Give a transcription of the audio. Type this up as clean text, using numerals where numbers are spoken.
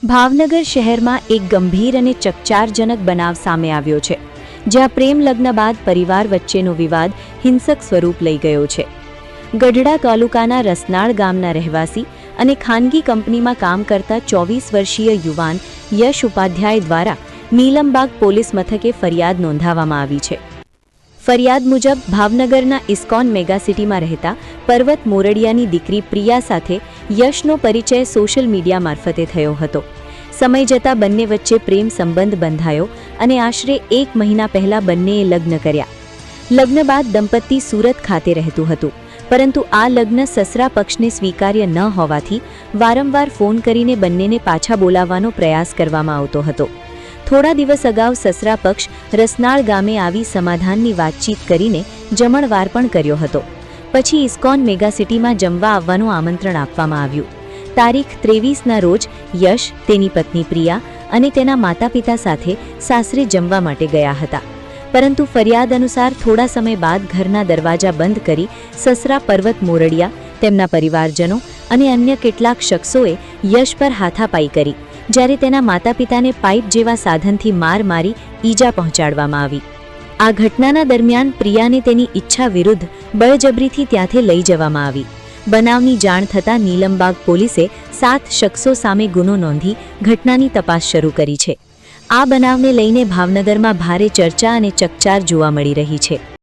ભાવનગર શહેરમાં એક ગંભીર અને ચકચારજનક બનાવ સામે આવ્યો છે, જ્યાં પ્રેમ લગ્ન બાદ પરિવાર વચ્ચેનો વિવાદ હિંસક સ્વરૂપ લઈ ગયો છે. ગઢડા તાલુકાના રસનાળ ગામના રહેવાસી અને ખાનગી કંપનીમાં કામ કરતા 24 વર્ષીય યુવાન યશ ઉપાધ્યાય દ્વારા નીલમબાગ પોલીસ મથકે ફરિયાદ નોંધાવવામાં આવી છે. ફરિયાદ મુજબ ભાવનગરના ઇસ્કોન મેગાસિટીમાં રહેતા પર્વત મોરડિયાની દીકરી પ્રિયા સાથે યશનો પરિચય સોશિયલ મીડિયા મારફતે થયો હતો. સમય જતાં બંને વચ્ચે પ્રેમ સંબંધ બંધાયો અને આશરે 1 મહિના પહેલા બંનેએ લગ્ન કર્યા. લગ્ન બાદ દંપતી સુરત ખાતે રહેતું હતું, પરંતુ આ લગ્ન સસરા પક્ષને સ્વીકાર્ય ન હોવાથી વારંવાર ફોન કરીને બંનેને પાછા બોલાવવાનો પ્રયાસ કરવામાં આવતો હતો. થોડા દિવસ અગાઉ સસરા પક્ષ રસનાળ ગામે આવી સમાધાનની વાતચીત કરીને જમણવાર પણ કર્યો હતો. પછી ઇસ્કોન મેગાસિટીમાં જમવા આવવાનું આમંત્રણ આપવામાં આવ્યું. તારીખ 23ના રોજ યશ, તેની પત્ની પ્રિયા અને તેના માતા પિતા સાથે સાસરે જમવા માટે ગયા હતા. પરંતુ ફરિયાદ અનુસાર થોડા સમય બાદ ઘરના દરવાજા બંધ કરી સસરા પર્વત મોરડિયા, તેમના પરિવારજનો અને અન્ય કેટલાક શખ્સોએ યશ પર હાથાપાઈ કરી, જ્યારે તેના માતા પિતાને પાઇપ જેવા સાધનથી માર મારી ઈજા પહોંચાડવામાં આવી. આ ઘટનાના દરમિયાન પ્રિયાને તેની ઈચ્છા વિરુદ્ધ બળજબરીથી ત્યાંથી લઈ જવામાં આવી. બનાવની જાણ થતાં નીલમબાગ પોલીસે 7 શખ્સો સામે ગુનો નોંધી ઘટનાની તપાસ શરૂ કરી છે. આ બનાવને લઈને ભાવનગરમાં ભારે ચર્ચા અને ચકચાર જોવા મળી રહી છે.